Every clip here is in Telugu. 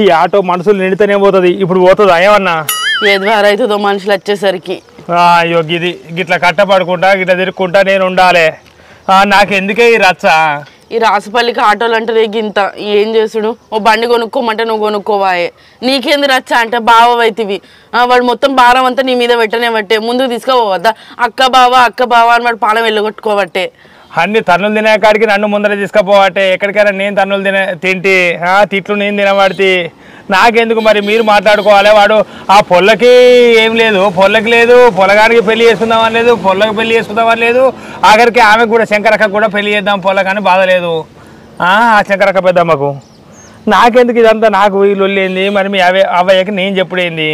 ఈ ఆటో మనుషులు నిండితేనే పోతుంది, ఇప్పుడు పోతుందా ఏమన్నా? ఏది అవుతుందో మనుషులు వచ్చేసరికి. అయ్యో గిది గిట్లా కట్టపడుకుంటా గిట్లా తిరుక్కుంటా నేను ఉండాలి. నాకెందుకే ఈ రచ్చ? ఈ రాసుపల్లికి ఆటోలు అంటే గింత ఏం చేసుడు? ఓ బండి కొనుక్కోమంటే నువ్వు కొనుక్కోవాయే. నీకేంది రచ్చ అంటే బావైతివి. వాడు మొత్తం భారం అంతా నీ మీద పెట్టనే బట్టే. ముందుకు తీసుకోవద్దా? అక్క బావ అని వాడు పాలం వెళ్ళగొట్టుకోబట్టే. అన్ని తన్నులు తినే కాడికి నన్ను ముందర తీసుకుపోవట్టే. ఎక్కడికైనా నేను తన్నులు తింటి తిట్లు నేను తినబడితే నాకెందుకు? మరి మీరు మాట్లాడుకోవాలి. వాడు ఆ పొల్లకి ఏం లేదు, పొల్లకి లేదు, పొలగానికి పెళ్లి చేసుకుందామని లేదు, పొల్లకి పెళ్లి చేసుకుందామని లేదు. ఆఖరికి ఆమెకు కూడా శంకరక్క కూడా పెళ్లి చేద్దాం పొల్లకని బాధ లేదు. ఆ శంకరక్క పెద్దమ్మకు. నాకెందుకు ఇదంతా? నాకు వీళ్ళు వెళ్ళింది. మరి మీ అవ్వయ్యకి నేను చెప్పుడేంది?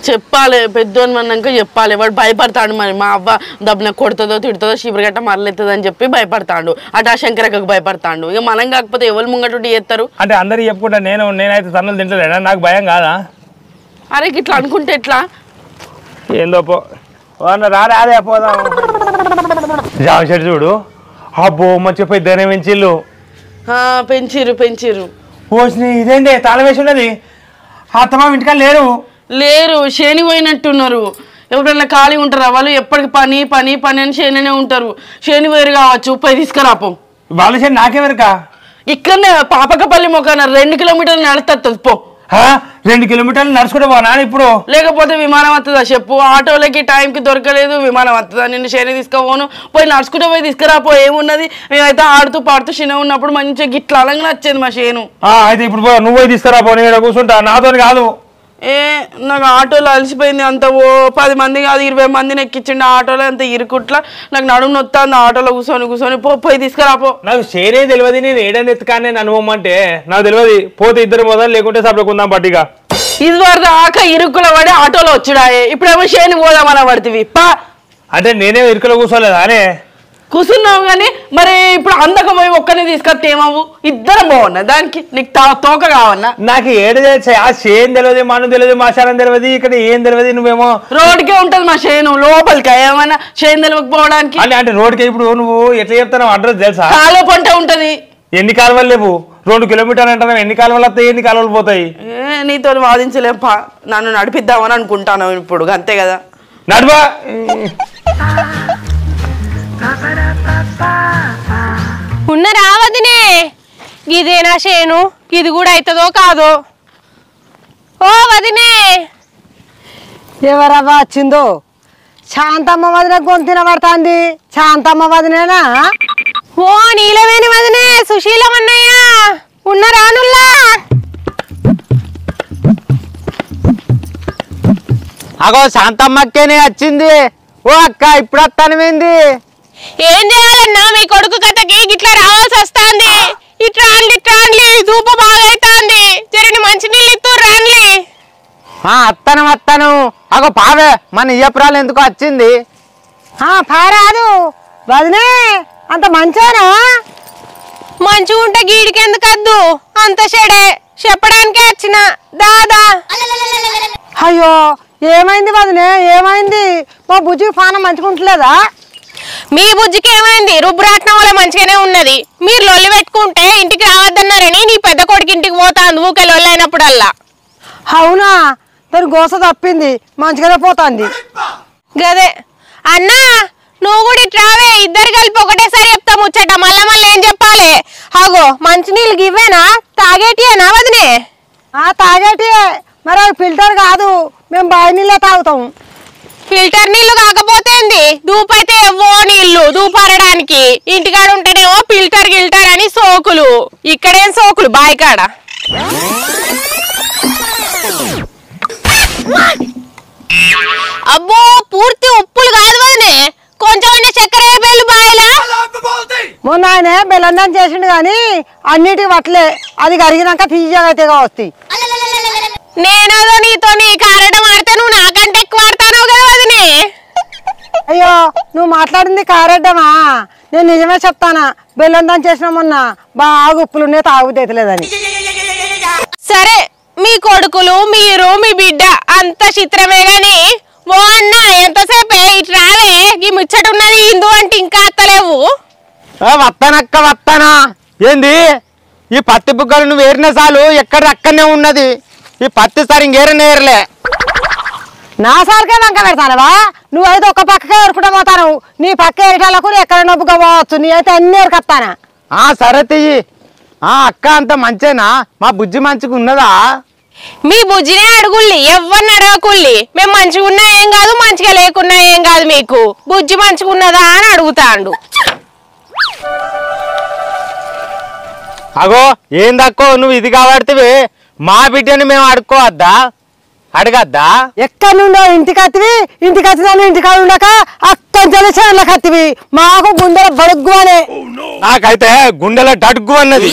చెప్పాలి, పెద్దోని అన్నాక చెప్పాలి. వాడు భయపడతాడు. మరి మా అవ్వ దబ్బున కొడుతుందో తిడుతుందో శిబిరగట్ట మరలెత్తది అని చెప్పి భయపడతాడు. అటు ఆ శంకరక్కకు భయపడతాడు. ఇక మనం కాకపోతే ఎవరు ముంగటుండి చేస్తారు అంటే అందరికి చెప్పుకుంటా నేనైతే తన్నులు తింటలేనా? నాకు భయం కాదా? అరే ఇట్లా అనుకుంటే ఎట్లా? ఏందో రాదే పోదాం. జామ చెట్టు చూడు, అబ్బో మంచి పెద్దనే పెంచిల్లు. పెంచిరు పోసి ఇదేంటి తాళం వేసి ఉన్నది? అత్తమ్మ ఇంటికాడ లేరు శని పోయినట్టున్నారు. ఎవరైనా ఖాళీ ఉంటారా? వాళ్ళు ఎప్పటికి పని పని పని అని శనినే ఉంటారు. శని పోయారు కావచ్చు. పోయి తీసుకురాపం. వాళ్ళ శని నాకెవరికా? ఇక్కడనే పాపకపల్లి మొక్కన 2 కిలోమీటర్లు నడుస్తుంది. పో 2 కిలోమీటర్లు నడుచుకుంటే పోనా ఇప్పుడు? లేకపోతే విమానం వస్తుందా చెప్పు? ఆటోలకి టైంకి దొరకలేదు, విమానం వస్తుందా? నిన్ను శని తీసుకుపోను. పోయి నడుచుకుంటే పోయి తీసుకురాపో. ఏమున్నది? మేమైతే ఆడుతూ పాడుతూ శని ఉన్నప్పుడు మంచిగా గిట్ల అలంగా వచ్చేది మా శేను. అయితే ఇప్పుడు నువ్వు పోయి తీసుకురాపో, నేను కూర్చుంటా. నాతో కాదు. నాకు ఆటోలో అలసిపోయింది. అంత 10 మంది కాదు 20 మందిని ఎక్కించండి ఆటోలో. అంత ఇరుకుట్లా నాకు నడుము నొత్తాంది ఆటోలో కూర్చొని పోయి తీసుకురాపో. నాకు షేరే తెలియదు. నేను ఏడని ఎత్తుకానే అనుభవమంటే నాకు తెలియదు. పోతే ఇద్దరు పోదాం, లేకుంటే సపడకుందాం పట్టిగా. ఇది వరకు ఆక ఇరుకులో పడి ఆటోలో వచ్చుడాయే. ఇప్పుడేమో షేని పోదామని పడుతుంది. అంటే నేనే ఇరుకులో కూర్చోలేదా? అనే కూర్చున్నావు కానీ మరి ఇప్పుడు అందక పోయి ఒక్కరిని తీసుకొస్తే ఏమవు? ఇద్దరం బాగున్నా దానికి. నీకు తోక కావన్నా? నాకు ఏడు తెలుసు. ఆ షేన్ తెలియదు, మనం తెలియదు, మా శాలం తెలియదు, ఇక్కడ ఏం తెలియదు. నువ్వేమో రోడ్కే ఉంటది మా షేను. లోపలికి ఏమన్నా షేన్ తెలియకపోవడానికి అంటే రోడ్కి ఇప్పుడు నువ్వు ఎట్లా చెప్తావు? అడ్రస్ తెలుసా? కాలువ పంట ఉంటది. ఎన్ని కాలువలు లేవు? 2 కిలోమీటర్లు అంటున్నావు. ఎన్ని కాలువలు వస్తాయి, ఎన్ని కాలువలు పోతాయి? నీతో వాదించలేపా. నన్ను నడిపిద్దామని అనుకుంటాను ఇప్పుడు. అంతే కదా, నడువా. ఉన్నరా వదినే? ఇదేనా షేను? ఇది కూడా అవుతుందో కాదో? ఓ వదినే, ఎవరవ్వ వచ్చిందో? శాంతమ్మ వదిన గొంతున పడుతుంది. శాంతమ్మ వదినేనా? ఓ నీలవేణి వదినే, సుశీలమన్నయ్య ఉన్నరానుల్లా? అగో శాంతమ్మక్కేనే వచ్చింది. ఓ అక్క ఇప్పుడు వస్తానమేంది? ఏం చేయాలన్నా మీ కొడుకు కథకి గిట్లా రావాల్సి వస్తుంది. ఇట్రాండ్లి ధూప బాగా అవుతుంది. జరని మంచి నీళ్ళు ఇత్తు రాన్లి. వస్తాను. అగో పావే మన ఇయ్యపురాలు ఎందుకు వచ్చింది? పారాదు వదినే, అంత మంచేనా? మంచిగా ఉంటే గీడికి ఎందుకు వద్దు? అంత చెడే చెప్పడానికే వచ్చిన. దాదా అయ్యో ఏమైంది వదినే? ఏమైంది? మా బుజ్జికి పానం మంచుకుంటలేదా? మీ బుజ్జికి ఏమైంది? రుబ్బురాట్నం వల్ల మంచిగానే ఉన్నది. మీరు లొల్లి పెట్టుకుంటే ఇంటికి రావద్దన్నారని నీ పెద్ద కొడుకు ఇంటికి పోతాంది ఊకే లొల్లి అయినప్పుడల్లా. అవునా? దాని గోస తప్పింది, మంచిగానే పోతుంది. గదే అన్నా, నువ్వు కూడా ఇట్రావే. ఇద్దరు కలిపి ఒకటేసారి చెప్తా ముచ్చట. మళ్ళీ ఏం చెప్పాలి? అగో మంచినీళ్ళు ఇవ్వేనా? తాగేటియేనా వదినే? తాగేటియే. మరి అవి ఫిల్టర్ కాదు, మేము బావి నీళ్ళే తాగుతాం. ఫిల్టర్ నీళ్లు కాకపోతే దూపైతే ఎవ్వో నీళ్లు దూపారడానికి. ఇంటికాడ ఉంటేనేమో ఫిల్టర్ గిల్టర్ అని సోకులు. ఇక్కడేం సోకులు బాయికాడ. అబ్బో పూర్తి ఉప్పులు కాదు వదినే, కొంచెం చక్కెర వేలు బాయిలా. మొన్న ఆయన బెల్లందం చేసిండు కానీ అన్నిటికి పట్టలే. అది కరిగినాక తీయగా అయితే వస్తాయి. నేనేదో నీతో నీ కారడం ఆడితే నువ్వు నాకంటే ఎక్కువ ఆడతావు కదా వదినే. అయ్యో నువ్వు మాట్లాడింది కారెడ్డమా? నేను నిజమే చెప్తానా, బెల్లందం చేసిన మొన్న బాగా ఉప్పులున్నే తాగుతేతలేదని. సరే మీ కొడుకులు మీరు మీ బిడ్డ అంత చిత్రమే గాని ఓ అన్న ఎంతసేపే ఇటు రావే. ఈ ముచ్చటున్నది ఇందు అంటే ఇంకా అత్తలేవు. వస్తానక్క వస్తానా. ఏంది ఈ పత్తి బుగ్గలు నువ్వు ఏరిన చాలు ఎక్కడ అక్కడనే ఉన్నది. ఈ పత్తి సారి ఇంకేరనేరలే. నా సార్కే వంక పెడతానవా? నువ్వైతే ఒక పక్కకే ఎరుకుంటా పోతాను. నీ పక్క ఏరిటాలకు ఎక్కడ నొప్పుగా పోవచ్చు. నీ అయితే అన్ని ఎరుకొస్తానా? సరే తియ్యి. అక్క అంత మంచేనా? మా బుజ్జి మంచిగా ఉన్నదా? మీ బుజ్జినే అడుగుల్లి, ఎవరిని అడగకుల్లి. మేము మంచిగా ఉన్నా ఏం కాదు, మంచిగా లేకున్నా ఏం కాదు. మీకు బుజ్జి మంచిగా ఉన్నదా అని అడుగుతాండు. అగో ఏందక్కో నువ్వు ఇది కాబడితే మా బిడ్డని మేము అడుక్కోవద్దా? అడగద్దా? ఎక్కడి నుండో ఇంటికి అత్తివి, ఇంటికి వచ్చిన ఇంటికాడ ఉండక అక్కంచెల చేనులకు అత్తివి. మాకు గుండెల బడుగ్గు అనే. నాకైతే గుండెలో డడుగ్గు అన్నది.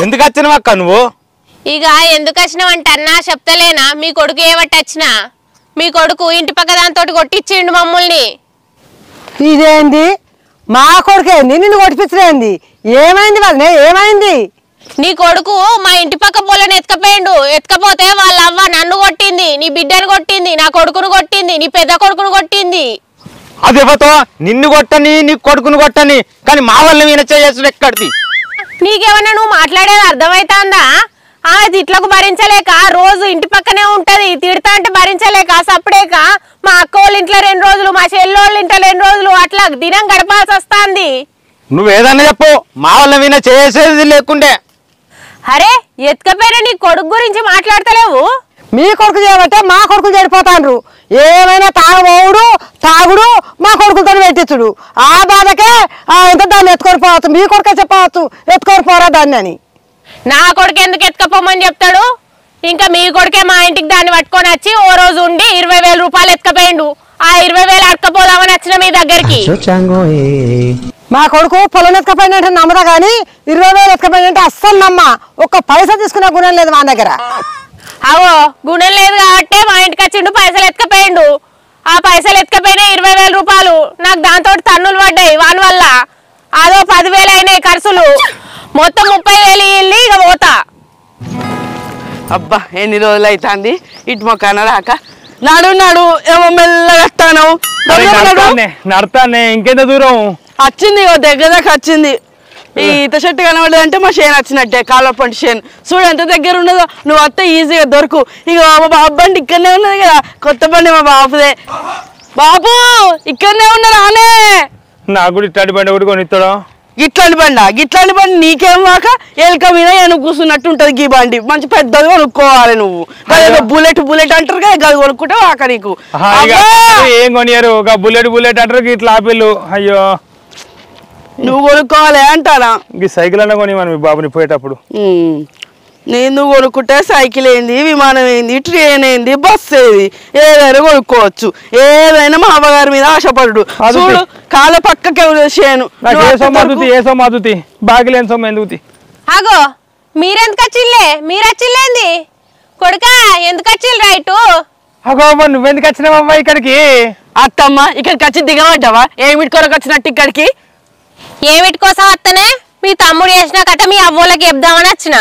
ఎందుకు వచ్చినావు అక్క నువ్వు? ఇక ఎందుకు వచ్చినావంట అన్నా చెప్తలేనా? మీ కొడుకు ఏమట్టి వచ్చినా? మీ కొడుకు ఇంటి పక్క దాంతో కొట్టించిండు మమ్మల్ని. ఇదేంది? మా కొడుకేంది నిన్ను కొట్టిపించలేంది? ఏమైంది వదినే? ఏమైంది? నీ కొడుకు మా ఇంటి పక్క పొలను ఎత్తుకపోయిండు. ఎత్తుకపోతే వాళ్ళ అవ్వ నన్ను కొట్టింది, నీ బిడ్డను కొట్టింది, నా కొడుకును కొట్టింది, నీ పెద్ద కొడుకును కొట్టింది. అదేపోతో నిన్ను కొట్టని నీ కొడుకును కొట్టని, కానీ మా వల్ల ఈయన చేసుడు ఎక్కడిది? నీకేమన్నా నువ్వు మాట్లాడేది అర్థమైతుందా? ఆమె తిట్లకు భరించలేక రోజు ఇంటి పక్కనే ఉంటది. తిడతా అంటే భరించలేక సప్పుడేక మా అక్క వాళ్ళ ఇంట్లో 2 రోజులు, మా చెల్లోళ్ళ ఇంట్లో 2 రోజులు అట్లా దినం గడపాల్సి వస్తుంది. నువ్వేదన్నా చెప్పు, మా వల్ల ఈయన చేసేది లేకుండే. అరే ఎత్తుకపోయినా నీ కొడుకు గురించి మాట్లాడతలేవు? మీ కొడుకు చేయబట్టే మా కొడుకులు చెడిపోతాండ్రు. ఏమైనా తాగబోవుడు తాగుడు మా కొడుకులతో పెట్టించుడు. ఆ బాధకే ఎంత దాన్ని ఎత్తుకొని పోవచ్చు. మీ కొడుకే చెప్పవచ్చు ఎత్తుకొని పోరా దాన్ని అని. నా కొడుకు ఎందుకు ఎత్తుకపోమని చెప్తాడు? ఇంకా మీ కొడుకే మా ఇంటికి దాన్ని పట్టుకొని వచ్చి ఓ రోజు ఉండి 20,000 రూపాయలు ఎత్తుకపోయిండు. ఆ 20,000 అడకపోదామని వచ్చిన మీ దగ్గరికి. మా కొడుకు పొలం ఎత్తుకపోయినట్టు నమ్మదా కానీ 20,000 ఎత్తుకపోయినంటే అస్సలు నమ్మ. ఒక్క పైసా తీసుకునే గుణం లేదు మా దగ్గర. అవో గుణం లేదు కాబట్టి మా ఇంటికి వచ్చిండు, పైసలు ఎత్తుకపోయిండు. ఆ పైసలు ఎత్తుకపోయినా 20,000 రూపాయలు నాకు దాంతో తన్నులు పడ్డాయి వాని వల్ల. అదో 10,000 అయినాయి ఖర్చులు. మొత్తం 30,000 ఇల్లు ఇక పోతా. అబ్బా ఎన్ని రోజులు అవుతుంది ఇటు మొక్కన రాక. నాడు నాడు ఏమో మెల్లగస్తాను. నడతానే ఇంకెంత దూరం వచ్చింది దగ్గర దాకా వచ్చింది. ఈ ఈత చెట్టు కనబడదంటే మా షేన్ వచ్చినట్టే, కాలువ పంటి షేన్. చూడు ఎంత దగ్గర ఉన్నదో. నువ్వు వస్తే ఈజీగా దొరుకు. ఇక మా బాబు బండి ఇక్కడనే ఉన్నది కదా, కొత్త బండి మా బాబుదే. బాబు ఇక్కడనే ఉన్నారా అనే? నాకు కూడా ఇట్లాంటి బండి ఒకటి కొనిస్తాడు. గిట్లాంటి బండి నీకేం వాక ఎలక మీద ఏను కూర్చున్నట్టు ఉంటది. గీ బండి మంచి పెద్దది కొనుక్కోవాలి నువ్వు. బుల్లెట్ అంటారు కదా, గది కొనుక్కుంటే వాక నీకు. ఏం కొనియారు? ఒక బుల్లెట్ అంటారు ఇట్లా ఆపిల్లు. అయ్యో నువ్వు కొనుక్కోవాలి అంటారా? ఈ సైకిల్ అన్న కొని మనం మీ బాబుని పోయేటప్పుడు. నేను కొనుక్కుంటే సైకిల్ ఏంది, విమానం ఏంది, ట్రైన్ ఏంది, బస్సు ఏది, ఏదైనా కొనుక్కోవచ్చు. ఏదైనా మా అవ్వగారి మీద ఆశపడు. చూడు కాళ్ళ పక్కకే చేను. ఏ సొమ్మాదుతి బాగిలేని సొమ్మ ఎందుకు? అగో మీరెందుకు వచ్చిల్లే? మీరు వచ్చిల్లేంది? కొడుకా ఎందుకు వచ్చిల్ రైటు? అగో నువ్వెందుకు వచ్చినావమ్మా ఇక్కడికి? అత్తమ్మ ఇక్కడికి వచ్చి దిగబడ్డావా? ఏమిటి కొరకు వచ్చినట్టు ఇక్కడికి? ఏమిటి కోసం వస్తనే? మీ తమ్ముడు చేసిన కథ మీ అవ్వోళ్ళకి చెప్దామని వచ్చిన.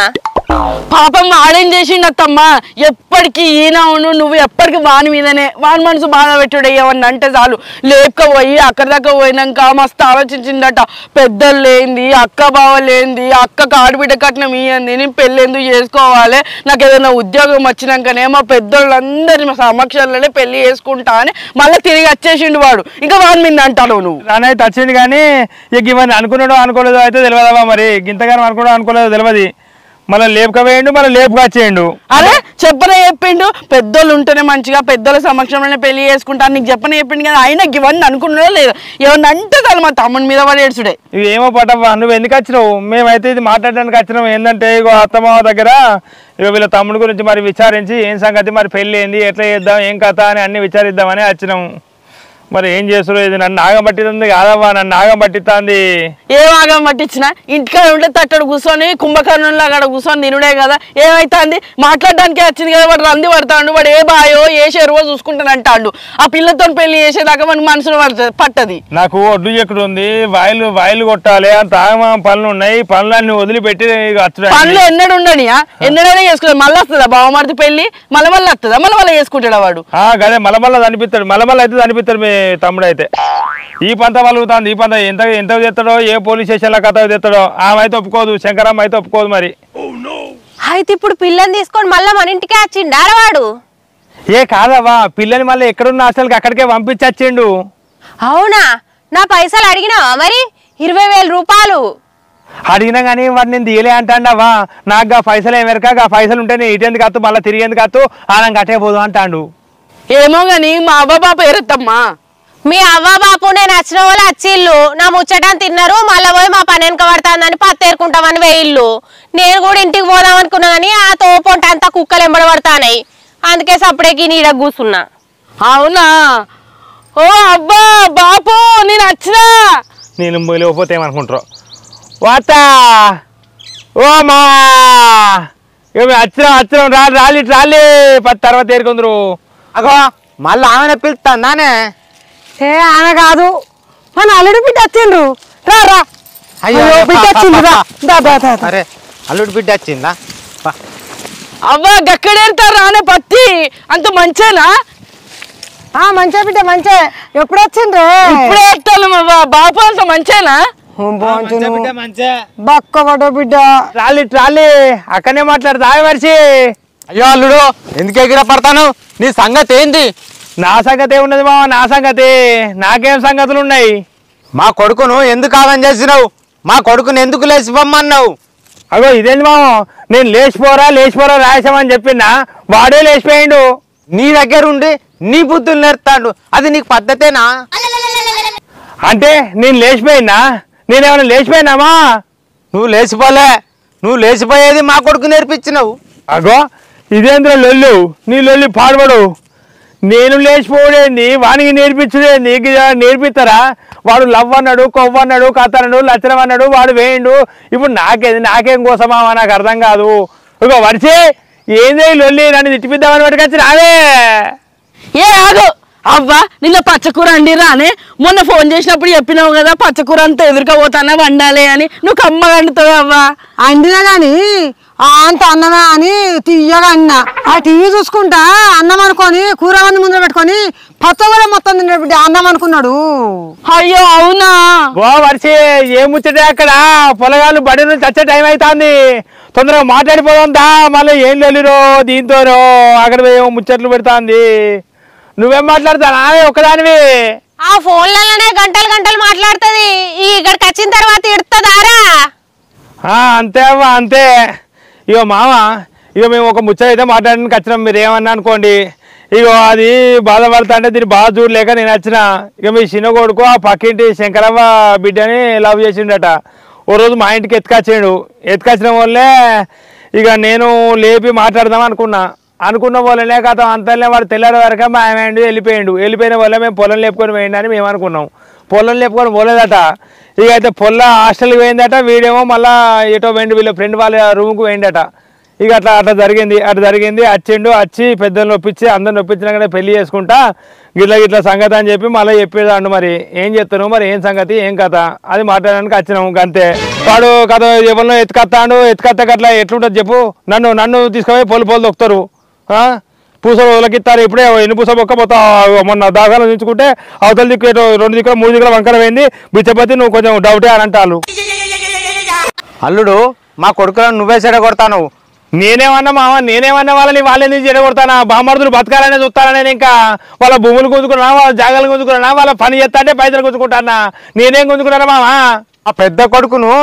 పాపం వాడేం చేసిండు అత్తమ్మ? ఎప్పటికీ ఈయన నువ్వు ఎప్పటికి వాని మీదనే. వాని మనసు బాధ పెట్టుడు ఏమన్నా అంటే చాలు లేకపోయి అక్కడి దాకా పోయినాక మస్తు ఆలోచించిందట. పెద్దలు లేనిది, అక్క బావ లేనిది, అక్కకు ఆడబిడ్డ కట్నం ఇయ్యంది, నేను పెళ్ళి ఎందుకు చేసుకోవాలి, నాకు ఏదైనా ఉద్యోగం వచ్చినాకనే మా పెద్దోళ్ళందరి సమక్షంలోనే పెళ్లి చేసుకుంటా అని మళ్ళీ తిరిగి వచ్చేసిండు వాడు. ఇంకా వాని మీద అంటాను నువ్వు. నానైతే వచ్చింది కానీ ఇక ఇవన్నీ అనుకున్నాడో అనుకోలేదో అయితే తెలియదమ్మా. మరి ఇంతగానో అనుకున్నాడో అనుకోలేదో తెలియదు. మళ్ళీ లేపుకపోయిండు, మళ్ళీ లేపుగా వచ్చేయండు. అరే చెప్పనే చెప్పిండు, పెద్దోళ్ళు ఉంటేనే మంచిగా పెద్దోళ్ళ సమక్షంలోనే పెళ్లి చేసుకుంటాను నీకు చెప్పనే చెప్పిండు కదా. అయినా ఇవన్నీ అనుకున్నాడో లేదా? ఏమన్నా అంటే చాలు మా తమ్ముడి మీద వాడు ఏడ్చుడే. ఇవి ఏమో పటవ్వా, నువ్వు ఎందుకు వచ్చినావు? మేమైతే ఇది మాట్లాడడానికి వచ్చినావు. ఏంటంటే ఇగో అత్తమావ దగ్గర ఇక వీళ్ళ తమ్ముడి గురించి మరి విచారించి ఏం సంగతి, మరి పెళ్ళి ఏంది, ఎట్లా చేద్దాం, ఏం కథ అని అన్ని విచారిద్దామని వచ్చినాము. మరి ఏం చేస్తారు? ఇది నన్ను ఆగం పట్టింది కాదమ్మా, నన్ను ఆగం పట్టిస్తుంది. ఏం ఆగం పట్టించిన? ఇంటికాడ ఉంటే తట్టడు కూర్చొని కుంభకర్ణంలో అక్కడ కూర్చొని తినుడే కదా. ఏమైతుంది? మాట్లాడడానికి వచ్చింది కదా. వాడు రంది పడతాడు, వాడు ఏ బాయో ఏ చెరువో చూసుకుంటాను అంటాడు. ఆ పిల్లతో పెళ్లి చేసేదాకా మన మనసులో పట్టది. నాకు ఒడ్డు ఎక్కడ ఉంది, వాయిలు కొట్టాలి, అంత ఆగమా పనులు ఉన్నాయి. పనులన్నీ వదిలిపెట్టి పనులు ఎన్నడు ఉండనియా? ఎన్నడైనా చేసుకుంటాడు. మళ్ళీ వస్తుందా బావమరిది పెళ్లి? మళ్ళీ వస్తుందా? మళ్ళీ చేసుకుంటాడా వాడు? అదే మళ్ళీ చనిపిస్తాడు. మళ్ళీ అయితే చనిపిస్తాడు. తమ్ముడు అయితే ఈ పంత వలుగుతుంది. ఈ పంత ఎంత ఎంత తెస్తాడో, ఏ పోలీస్ స్టేషన్లో కథ తెస్తాడో. ఆమె అయితే ఒప్పుకోదు, శంకరమ్మ అయితే ఒప్పుకోదు. మరి అయితే ఇప్పుడు పిల్లని తీసుకొని మళ్ళీ మన ఇంటికే వచ్చిండు ఆడవాడు. ఏ కాదవ్వా, పిల్లని మళ్ళీ ఎక్కడున్న హాస్టల్కి అక్కడికే పంపించచ్చిండు. అవునా? నా పైసలు అడిగినావా మరి? 20,000 రూపాయలు అడిగినా కానీ వాడు నేను తీయలే అంటాండవ్వా. నాకు ఆ పైసలు ఏమెరక, ఆ పైసలు ఉంటే నేను ఇటెందుకు కత్తు మళ్ళీ తిరిగేందుకు కత్తు ఆనం కట్టే పోదు అంటాడు. ఏమో గాని మా అవ్వ బాప ఏరత్తమ్మా. మీ అవ్వ బాపు నేను వచ్చిన వాళ్ళు వచ్చిళ్ళు, నా ముచ్చటని తిన్నారు, మళ్ళీ పోయి మా పని వెనక పడతాందని పత్తేరుకుంటామని వేయిళ్ళు. నేను కూడా ఇంటికి పోదాం అనుకున్నా కానీ ఆ తోపొంట అంతా కుక్కలు ఎంబడబడతానాయి. అందుకే సప్పుడేకి నీడ కూర్చున్నా. అవునా? ఓ అబ్బా బాపు నేను వచ్చినా. నేను లేకపోతే ఏమనుకుంటారు వార్తా. ఓ మా వచ్చినాం రాలి రాలి తర్వాత ఏరుకుందరు. అగో మళ్ళీ ఆమెనే పిలుస్తానే. ఏ ఆమె కాదు, మన అల్లుడు బిడ్డ వచ్చిండ్రు. రా రా. అయ్యో బిడ్డ వచ్చింది రా. దా, దా, దా, దా. అరే అల్లుడు బిడ్డ వచ్చిందా? అవ్వ గక్కడేరుతారు రానే పత్తి అంత మంచేనా? మంచిగా బిడ్డ మంచిగా. ఎప్పుడు వచ్చిండ్రు? ఇప్పుడే ఎత్తాను అవ్వ. బాపు అంత మంచేనా? బక్క పడ్డ బిడ్డ. రాలి రాలి అక్కడనే మాట్లాడతా మరిచి. అయ్యో అల్లుడు ఎందుకు ఎగిర పడతాను? నీ సంగతి ఏంది? నా సంగతి ఏమున్నది మామ, నా సంగతి. నాకేం సంగతులు ఉన్నాయి? మా కొడుకును ఎందుకు ఆగం చేసినావు? మా కొడుకును ఎందుకు లేచిపోమ్మన్నావు? అగో ఇదేంది మామ, నేను లేచిపోరా రాసామని చెప్పినా వాడే లేచిపోయిండు. నీ దగ్గర ఉండి నీ బుద్ధులు నేర్తాడు, అది నీకు పద్ధతేనా? అంటే నేను లేచిపోయినా? నేనేమైనా లేచిపోయినామా? నువ్వు లేచిపోలే, నువ్వు లేచిపోయేది మా కొడుకు నేర్పించినావు. అగో ఇదేంద్ర లొల్లు, నీ లొల్లి పాడబడు. నేను లేచిపోవడేంది, వానికి నేర్పించుడేంది? నేర్పిస్తారా? వాడు లవ్ అన్నాడు, కొవ్వు అన్నాడు, కథ అన్నాడు, లచ్చనం అన్నాడు, వాడు వేయండు. ఇప్పుడు నాకేం కోసమా నాకు అర్థం కాదు. ఇగో వరిసే ఏందే లొల్లి, నన్ను తిట్టిపిద్దామని పట్టుకొచ్చి రావే. ఏ ఆగు అవ్వా, నిన్న పచ్చకూర అండిరా అని మొన్న ఫోన్ చేసినప్పుడు చెప్పినావు కదా, పచ్చకూర అంతా ఎదురుకపోతానా వండాలి అని. నువ్వు కమ్మగా అండుతావు అవ్వా. అండినా గాని అంత అన్నమే అని తీయగా అన్నా. ఆ టీవీ చూసుకుంటా అన్నం అనుకొని కూర అన్నం ముందర పెట్టుకొని పచ్చ కూడా మొత్తం తిన్నాడు బిడ్డ. అన్నం అనుకున్నాడు. అయ్యో అవునా? గో వరిసే ఏం ముచ్చటే అక్కడ. పొలగాళ్ళు బడి నుంచి వచ్చే టైం అవుతుంది, తొందరగా మాట్లాడిపోదా. మళ్ళీ ఏం లొల్లిరో దీంతోనో అక్కడ ఏమో ముచ్చట్లు పెడతాంది. నువ్వేం మాట్లాడతానా ఒక్కదానివి? ఆ ఫోన్లలోనే గంటలు గంటలు మాట్లాడుతుంది. ఇక్కడికి వచ్చిన తర్వాత ఇడుతుందారా? అంతే అవ్వ అంతే. ఇగో మామ, ఇక మేము ఒక ముచ్చట అయితే మాట్లాడడానికి వచ్చినాం. మీరు ఏమన్నా అనుకోండి. ఇగో అది బాధపడతా అంటే దీన్ని బాధ చూడలేక నేను వచ్చిన. ఇక మీ చిన్న కొడుకు ఆ పక్కింటి శంకరవ్వ బిడ్డని లవ్ చేసిండట. ఓ రోజు మా ఇంటికి ఎత్తుకొచ్చిన వాళ్ళే ఇక నేను లేపి మాట్లాడదాం అనుకున్న వాళ్ళనే కథ అంతలే వాడు తెల్లారి వరకు మా ఆయన వెళ్ళిపోయిన వాళ్ళే మేము పొలం లేపుకొని పోయిండు అని మేము అనుకున్నాం. పొలం లేపుకొని పోలేదట. ఇక అయితే పొల్ల హాస్టల్కి పోయిందట. వీడేమో మళ్ళీ ఎటో పోయిండు, వీళ్ళ ఫ్రెండ్ వాళ్ళ రూమ్కి పోయిండట. ఇక అట్లా జరిగింది. వచ్చి పెద్దలు నొప్పించి అందరిని నొప్పించినాకనే పెళ్లి చేసుకుంటా గిట్లా సంగతి అని చెప్పి మళ్ళీ చెప్పేదాండు. మరి ఏం చెప్తాను, మరి ఏం సంగతి ఏం కథ అది మాట్లాడడానికి వచ్చినాము అంతే. వాడు కథ ఎవరినో ఎత్తుకత్తా అట్లా ఎట్లుంటుంది చెప్పు. నన్ను తీసుకుపోయి పొలు దొక్కుతారు, పూసలు ఒలకిస్తారు. ఇప్పుడే ఎన్ని పూసలు ఒక్కపోతా మొన్న దాఖలు ఉంచుకుంటే అవతల దిక్కు 2 దిక్కులు 3 దిక్కుల వంకర పోయింది. బిచ్చపతి నువ్వు కొంచెం డౌటే అని అంటారు. అల్లుడు మా కొడుకులను నువ్వే చెడగొడతాను. నేనేమన్నా వాళ్ళని చెడగొడతానా? బామర్దులు బతకాలనే చూస్తానా? ఇంకా వాళ్ళ భూములు గుంజుకున్నా, వాళ్ళ జాగాలు గుంజుకున్నా, వాళ్ళ పని చేస్తా అంటే పైసలు గుంజుకుంటానా? నేనేం గుంజుకున్నానా మామ? ఆ పెద్ద కొడుకును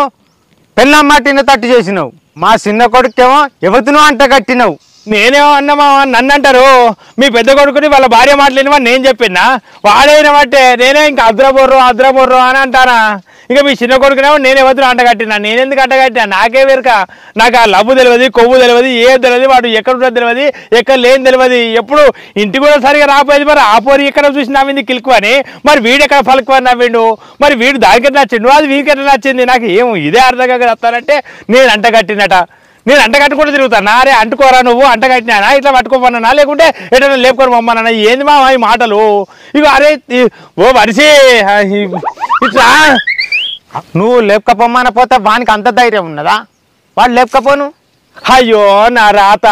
పెళ్ళమ్మాటిని తట్టు చేసినావు. మా చిన్న కొడుకేమో ఎవరినో అంట కట్టినావు. నేనేమో అన్నమా నన్ను అంటారు. మీ పెద్ద కొడుకుని వాళ్ళ భార్య మాట్లాడిన నేను చెప్పినా వాడైన బట్టే నేనే ఇంకా అద్రబొర్రు అని అంటానా? ఇక మీ చిన్న కొడుకునేమో నేను ఎవరితో అంటగట్టినా? నేనెందుకు అంటగట్టినా? నాకే వేరుక. నాకు ఆ లవ్వు తెలియదు, కొవ్వు తెలియదు, ఏం తెలియదు, వాడు ఎక్కడ ఉండదు తెలియదు, ఎక్కడ లేని తెలియదు. ఎప్పుడు ఇంటికి కూడా సరిగా రాపోయేది. మరి ఆ పోరి ఎక్కడ చూసి నవ్వింది కిలుకు అని, మరి వీడు ఎక్కడ పలుకు అని నవ్విండు. మరి వీడు దానికి నచ్చిండు, అది వీడికి ఎట్లా నచ్చింది? నాకు ఏమో ఇదే అర్థం కాక వస్తానంటే నేను అంటగట్టినట. నేను అంటగట్టుకుంటూ తిరుగుతాను. అరే అంటుకోరా, నువ్వు అంటగట్టినా ఇట్లా పట్టుకోమన్నా లేకుంటే ఎటైనా లేపుకొని మమ్మన్నా? ఏంది మా ఈ మాటలు? ఇక అరే ఓ వరిసి ఇట్లా నువ్వు లేపకపోమ్మన పోతే వానికి అంత ధైర్యం ఉన్నదా? వాడు లేపకపోను. అయ్యో నా రాత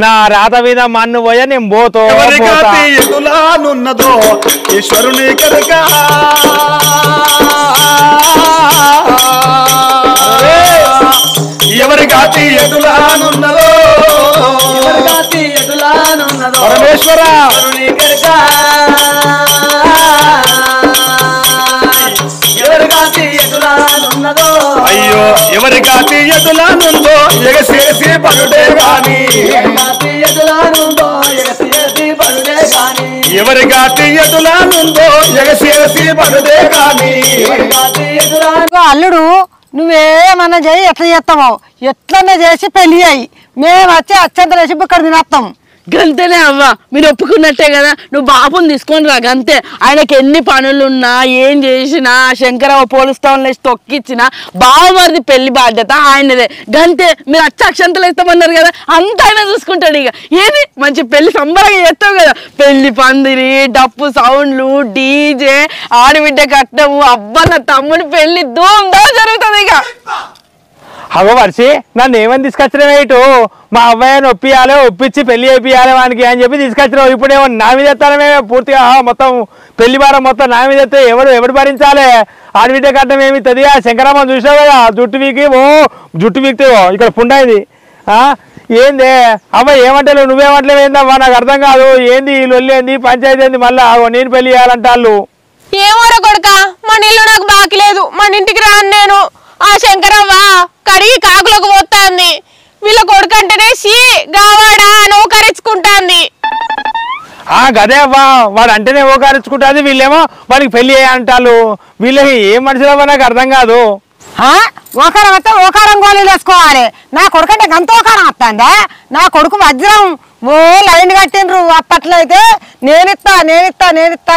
నా రాత మీద మన్ను పోయా నేను పోతా ఎదులానున్నదో ఈశ్వరుని కనుక ఎవరి గాతి ఎదులానున్నదో పరమేశ్వర అయ్యో ఎవరి గాతి ఎదులానుందో ఎగసేసి పడుడే గాని ఎవరి గాతి ఎదులానుందో ఎగసేసి పడుడే గాని అల్లుడు నువ్వేమన్నా చేయి ఎట్లా చేస్తామో ఎట్లన్నా చేసి పెళ్లి అయ్యి మేము వచ్చి అత్యంత వేసి ఇక్కడ తినేస్తాం. గంతేనే అవ్వ, మీరు ఒప్పుకున్నట్టే కదా. నువ్వు బాబుని తీసుకొని రా గంతే. ఆయనకి ఎన్ని పనులున్నా ఏం చేసినా శంకరవ్వ పోలుస్తామని లేచి తొక్కిచ్చినా బావమరిది పెళ్లి బాధ్యత ఆయనదే. గంతే. మీరు అచ్చ అక్షంతలు వేస్తామన్నారు కదా, అంత ఆయన చూసుకుంటాడు. ఇక ఏది మంచి పెళ్లి సంబరంగా చేస్తావు కదా, పెళ్లి పందిరి, డప్పు సౌండ్లు, డీజే, ఆడబిడ్డ కట్టము, అబ్బా నా తమ్ముడి పెళ్లి ధూమ్‌ధాం జరుగుతుంది. ఇక అగో వర్షి నన్ను ఏమని తీసుకొచ్చినావు ఇటు? మా అబ్బాయిని ఒప్పియాలి, ఒప్పించి పెళ్లి అయిపోయాలి వానికి అని చెప్పి తీసుకొచ్చినావు. ఇప్పుడేమో నా మీద ఎత్తానమే పూర్తిగా మొత్తం పెళ్లి భారం మొత్తం నా మీద ఎత్తే ఎవడు భరించాలి? ఆడబిడ్డ కట్టం ఏమి ఇస్తుంది? ఆ శంకరమ్మ చూసినావు కదా, జుట్టు వీక్తే ఇక్కడ పుండైంది. ఏంది అబ్బాయి ఏమంటలేవు, నువ్వేమంటలేవు ఏందమ్మా? నాకు అర్థం కాదు. ఏంది ఈ లొల్లి ఏంది, పంచాయతీ ఏంది? మళ్ళా నేను పెళ్లి చేయాలంటే వాళ్ళు ఏమోరా కొడుక, మన ఇల్లు నాకు బాకి లేదు, మన ఇంటికి రాను నేను. ఆ శంకరవ్వ కడిగి కాకులకు పోతాంది. వీళ్ళ కొడుకు అంటేనే షీ గావాడా నౌకరించుకుంటాంది. గదే అవ్వా, వాడు అంటేనే ఓకారించుకుంటుంది, వీళ్ళేమో వాడికి పెళ్లి చేయాలంటారు. వీళ్ళకి ఏం మనుషులవ్వా నాకు అర్థం కాదు. ఓకారం వస్తే ఓకారం గోళీలు వేసుకోవాలి. నా కొడుకు అంటే గంత ఓకారం వస్తుందా? నా కొడుకు వజ్రం ఓ లైన్ కట్టిండ్రు. అప్పట్లో అయితే నేనిస్తా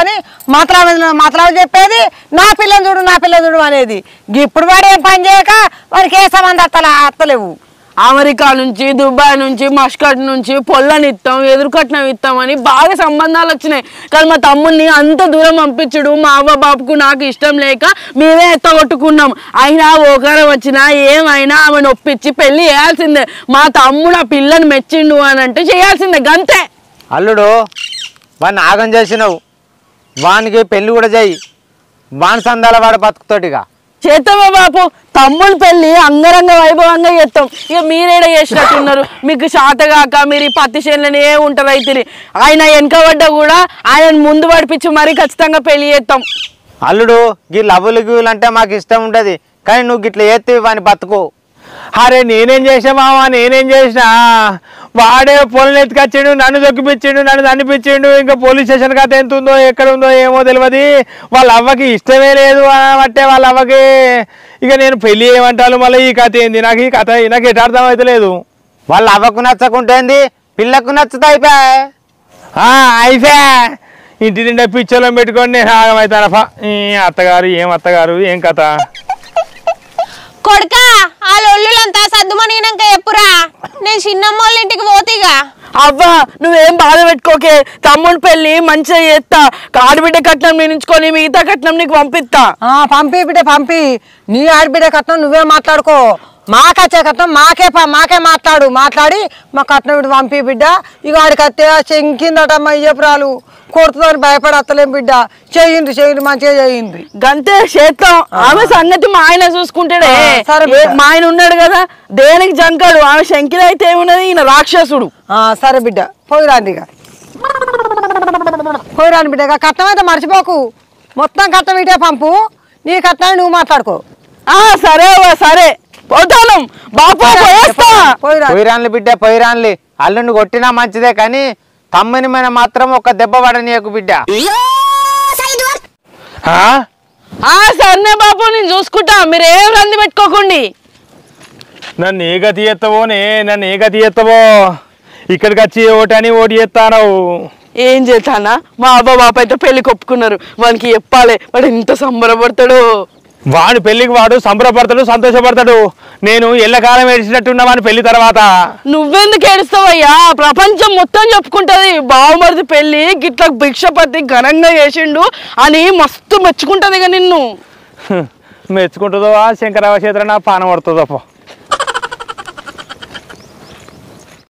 అని మాట్లాడు చెప్పేది, నా పిల్లని చూడు అనేది. ఇప్పుడు వాడు ఏం పని చేయక వాడికి ఏ సంబంధం అత్తలేవు. అమెరికా నుంచి, దుబాయ్ నుంచి, మస్కట్ నుంచి పొల్లనిస్తాం, ఎదురుకట్నం ఇస్తామని బాగా సంబంధాలు వచ్చినాయి. కానీ మా తమ్ముడిని అంత దూరం పంపించుడు మా అవ్వ బాబుకు నాకు ఇష్టం లేక మేమే ఎత్తగొట్టుకున్నాం. అయినా ఓకారం వచ్చినా ఏమైనా ఆమెను ఒప్పించి పెళ్లి చేయాల్సిందే. మా తమ్ముడు ఆ పిల్లని మెచ్చిండు అని అంటే చేయాల్సిందే గంతే. అల్లుడు వాడిని ఆగం చేసినావు, వానికి పెళ్లి కూడా చేయి, వాని సందాల వాడు బతుకుతోటిగా చేస్తామా బాపు? తమ్ముడు పెళ్లి అంగరంగ వైభవంగా చేస్తాం. ఇక మీరేడ చేసినట్టున్నారు, మీకు శాతగాక మీరు ఈ పత్తి చేనులనే ఉంటారు. అయితే ఆయన వెనకబడ్డా కూడా ఆయన ముందు పడిపించి మరీ ఖచ్చితంగా పెళ్లి చేస్తాం. అల్లుడు గీ లవ్వులు గీవులు అంటే మాకు ఇష్టం ఉంటుంది, కానీ నువ్వు గిట్లా ఎత్తి వాని బతుకు. అరే నేనేం చేసా మావా, నేనేం చేసినా? వాడే పొలం ఎత్తుకొచ్చిండు, నన్ను దొక్కిపించిండు, నన్ను దండిపించిండు. ఇంకా పోలీస్ స్టేషన్ కథ ఎంత ఉందో ఎక్కడ ఉందో ఏమో తెలియదు. వాళ్ళ అవ్వకి ఇష్టమే లేదు అంటే వాళ్ళ అవ్వకి ఇక నేను పెళ్లి ఏమంటాను. మళ్ళీ ఈ కథ ఏంది? నాకు ఈ కథ నాకు ఎటు అర్థం అయితే లేదు. వాళ్ళ అవ్వకు నచ్చకుంటేంది, పిల్లకు నచ్చుతా అయిపోయా. ఇంటి నిండా పిచ్చోళ్ళం పెట్టుకొని నేను ఆగమవుతానఫా. అత్తగారు ఏం కథ? కొడుక ఆ లొల్లులంతా సర్దుమణినాక ఎప్పురా, నేను చిన్నమ్మోళ్ళ ఇంటికి పోతీగా. అవ్వా నువ్వేం బాధ పెట్టుకోకే, తమ్ముడు పెళ్లి మంచిగా చేస్తా. ఆడబిడ్డ కట్నం నేనించుకొని మిగతా కట్నం నీకు పంపిస్తా. పంపి బిడ్డ పంపి. నీ ఆడబిడ్డ కట్నం నువ్వే మాట్లాడుకో, మాకచ్చే కట్నం మాకే మాట్లాడి మా కట్నం బిడ్డ పంపి బిడ్డ. ఇక ఆడికి అత్తే చెంకిందటమ్మా ఇయ్యపురాలు కొడుతుందని భయపడత్తలేం బిడ్డ. చెయ్యింది మంచిగా చెయ్యింది గంతే చేస్తాం. ఆమె సంగతి మా ఆయన చూసుకుంటాడే. మా ఆయన ఉన్నాడు కదా, దేనికి జంకాడు. ఆమె శంకిర అయితే ఏమున్నది, ఈయన రాక్షసుడు. సరే బిడ్డ పోయిరాండి, బిడ్డ. కట్నం అయితే మర్చిపోకు, మొత్తం కట్నం ఇటే పంపు. నీ కట్నాన్ని నువ్వు మాట్లాడుకో. సరే సరే పోతాను బాపా, పోయిరాన్లు బిడ్డ పోయిరాన్లి. అల్లుని కొట్టినా మంచిదే, కానీ తమ్ముని మీద మాత్రం ఒక దెబ్బ పడనీయకు బిడ్డ. సరే బాపు నేను చూసుకుంటా, మీరేం రంది పెట్టుకోకండి. నన్ను ఏ గతి ఎత్తవో ఇక్కడికి వచ్చి ఓటని ఓటు చేస్తాను. ఏం చేస్తానా, మా అబ్బా బాప అయితే పెళ్లి కొప్పుకున్నారు. వానికి చెప్పాలి, వాడు ఎంత సంబరపడతాడు. వాడు పెళ్లికి వాడు సంబరపడతాడు, సంతోషపడతాడు. నేను ఎల్లకాలం ఏడిచినట్టున్నా వాని పెళ్లి తర్వాత. నువ్వెందుకు ఏడుస్తావయ్యా? ప్రపంచం మొత్తం చెప్పుకుంటది బావమరిది పెళ్లి గిట్ల భిక్షపతి ఘనంగా చేసిండు అని మస్తు మెచ్చుకుంటది. ఇక నిన్ను మెచ్చుకుంటుందో శంకరావ చేతుల నా పానం పడుతుందో.